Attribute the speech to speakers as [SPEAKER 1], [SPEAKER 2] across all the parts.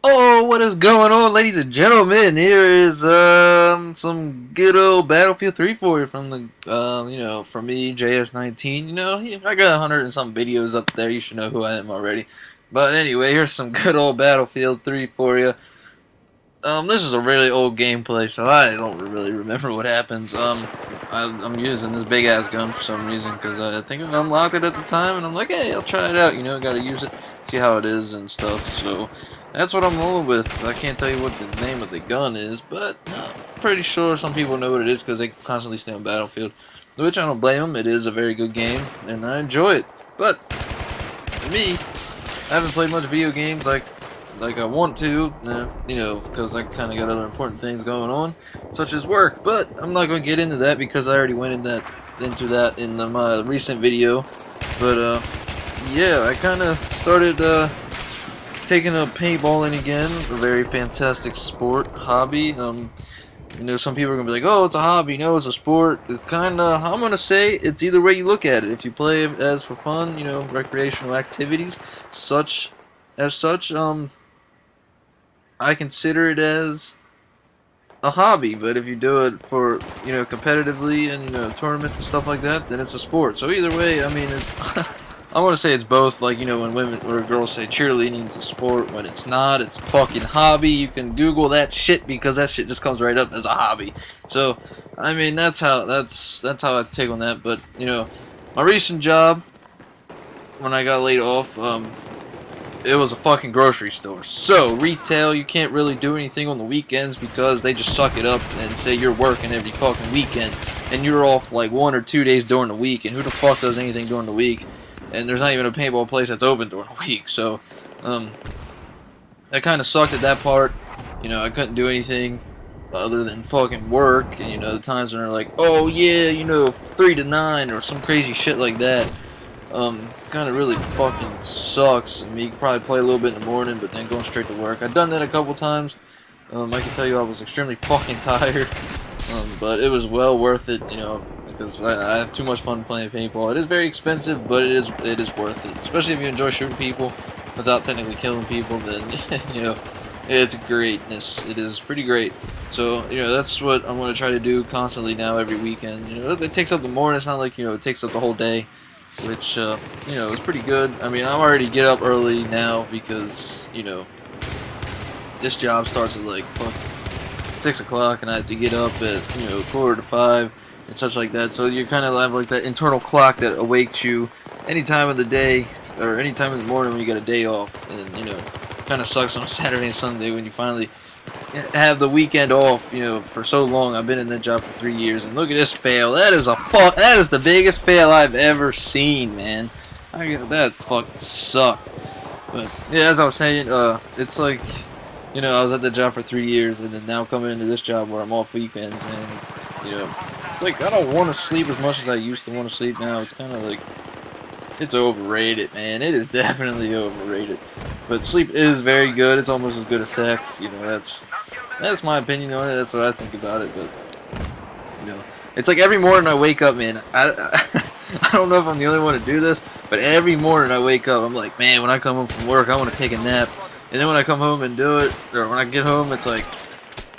[SPEAKER 1] Oh, what is going on, ladies and gentlemen? Here is some good old Battlefield 3 for you from the from me, JS19. I got 100 and some videos up there. You should know who I am already. But anyway, here's some good old Battlefield 3 for you. This is a really old gameplay, so I don't really remember what happens. I'm using this big ass gun for some reason because I think I unlocked it at the time, and I'm like, hey, I'll try it out. Gotta use it, see how it is and stuff. So that's what I'm rolling with. I can't tell you what the name of the gun is, but I'm pretty sure some people know what it is because they constantly stay on Battlefield. Which I don't blame them. It is a very good game, and I enjoy it. But for me, I haven't played much video games like I want to, because I kind of got other important things going on, such as work. But I'm not going to get into that because I already went into that in my recent video. But yeah, I kind of started taking up paintballing again, a very fantastic sport hobby. Some people are gonna be like, "Oh, it's a hobby." No, it's a sport. It kind of, I'm gonna say, it's either way you look at it. If you play it as for fun, recreational activities, such. I consider it as a hobby, but if you do it for, competitively and, tournaments and stuff like that, then it's a sport. So either way, I mean, I want to say it's both, like, when women or girls say cheerleading is a sport, when it's not, it's a fucking hobby. You can Google that shit because that shit just comes right up as a hobby. So, I mean, that's how I take on that. But, my recent job, when I got laid off, it was a fucking grocery store. So, retail, you can't really do anything on the weekends because they just suck it up and say you're working every fucking weekend. And you're off like 1 or 2 days during the week. And who the fuck does anything during the week? And there's not even a paintball place that's open during the week. So, that kind of sucked at that part. I couldn't do anything other than fucking work. And, the times when they're like, oh yeah, 3 to 9 or some crazy shit like that. Kind of really fucking sucks. I mean, you could probably play a little bit in the morning, but then going straight to work. I've done that a couple times. I can tell you I was extremely fucking tired. But it was well worth it, because I have too much fun playing paintball. It is very expensive, but it is worth it. Especially if you enjoy shooting people without technically killing people, then, it's greatness. It is pretty great. So, that's what I'm going to try to do constantly now every weekend. It takes up the morning. It's not like, it takes up the whole day. Which, is pretty good. I mean, I'm already get up early now because, this job starts at like 6 o'clock and I have to get up at, 4:45 and such like that. So you kind of have like that internal clock that awakes you any time of the day or any time in the morning when you got a day off. And, kind of sucks on a Saturday and Sunday when you finally have the weekend off, for so long. I've been in that job for 3 years, and look at this fail. That is the biggest fail I've ever seen, man. That fucking sucked. But yeah, as I was saying, it's like, I was at that job for 3 years, and then now coming into this job where I'm off weekends, man. It's like I don't want to sleep as much as I used to want to sleep now. It's kind of like, it's overrated, man. It is definitely overrated. But sleep is very good. It's almost as good as sex. That's my opinion on it. That's what I think about it. But it's like every morning I wake up, man. I don't know if I'm the only one to do this, but every morning I wake up, I'm like, man, when I come home from work, I want to take a nap. And then when I come home and do it, or when I get home, it's like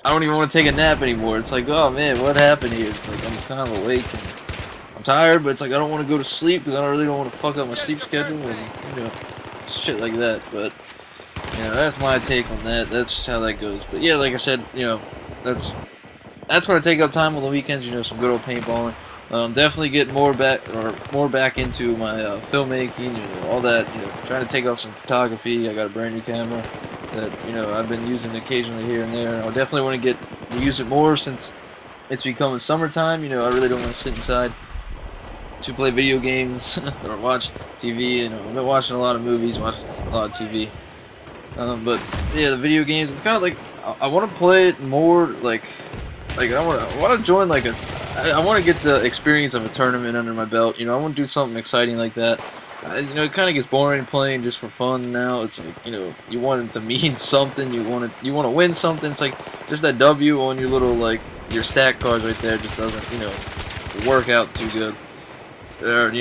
[SPEAKER 1] I don't even want to take a nap anymore. It's like, oh man, what happened here? It's like I'm kind of awake and I'm tired, but it's like I don't want to go to sleep because I really don't want to fuck up my sleep schedule and shit like that. But that's my take on that. That's just how that goes. But yeah, like I said, that's going to take up time on the weekends. Some good old paintballing. Definitely get more back into my filmmaking. All that. Trying to take up some photography. I got a brand new camera that I've been using occasionally here and there. I definitely want to get to use it more since it's becoming summertime. I really don't want to sit inside to play video games or watch TV. I've been watching a lot of movies, watching a lot of TV. But yeah, the video games, it's kind of like I want to play it more. Like I want to join I want to get the experience of a tournament under my belt. I want to do something exciting like that. It kind of gets boring playing just for fun now. It's like you want it to mean something. You want to win something. It's like just that W on your little your stack cards right there just doesn't work out too good. Or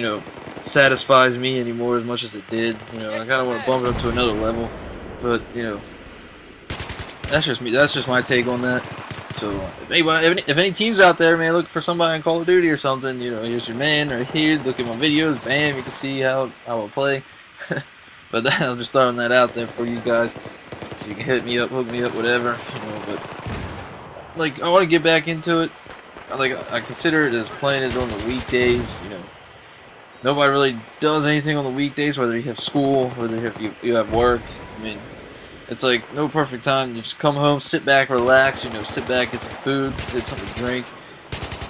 [SPEAKER 1] satisfies me anymore as much as it did. I kind of want to bump it up to another level, but that's just me. That's just my take on that. So if any teams out there, man, look for somebody in Call of Duty or something, you know, here's your man right here. Look at my videos, bam, you can see how I play. But I'm just throwing that out there for you guys, so you can hit me up, hook me up, whatever, you know. But like, I want to get back into it. I consider it as playing it on the weekdays. You know, nobody really does anything on the weekdays, whether you have school, whether you have work. I mean, it's like no perfect time. You just come home, sit back, relax. You know, sit back, get some food, get something to drink,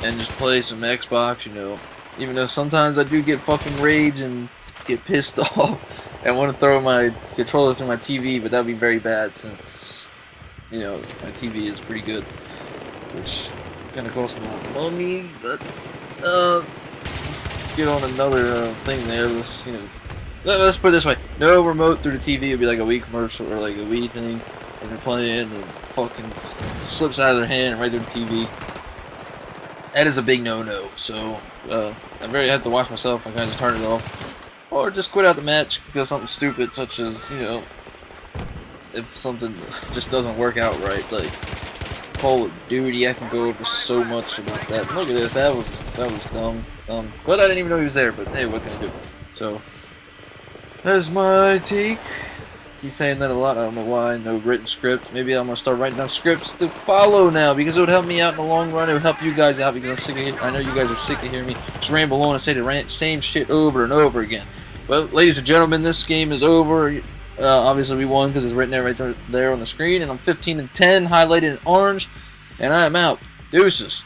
[SPEAKER 1] and just play some Xbox. You know, even though sometimes I do get fucking rage and get pissed off and want to throw my controller through my TV, but that'd be very bad since, you know, my TV is pretty good, which kind of costs a lot of money. But let's get on another thing there. Let's put it this way: no remote through the TV would be like a Wii commercial or like a Wii thing, and they're playing and fucking slips out of their hand and right through the TV. That is a big no-no. So I very have to watch myself. I kind of just turn it off, or just quit out the match because something stupid, such as, you know, if something just doesn't work out right, like Call of Duty. I can go over so much about that. Look at this. That was dumb. But I didn't even know he was there. But hey, what can I do? So that's my take. Keep saying that a lot. I don't know why. No written script. Maybe I'm gonna start writing down scripts to follow now, because it would help me out in the long run. It would help you guys out, because I'm sick of it. I know you guys are sick of hearing me just ramble on and say the same shit over and over again. Well, ladies and gentlemen, this game is over. Obviously, we won because it's written there right there on the screen, and I'm 15-10, highlighted in orange, and I am out. Deuces.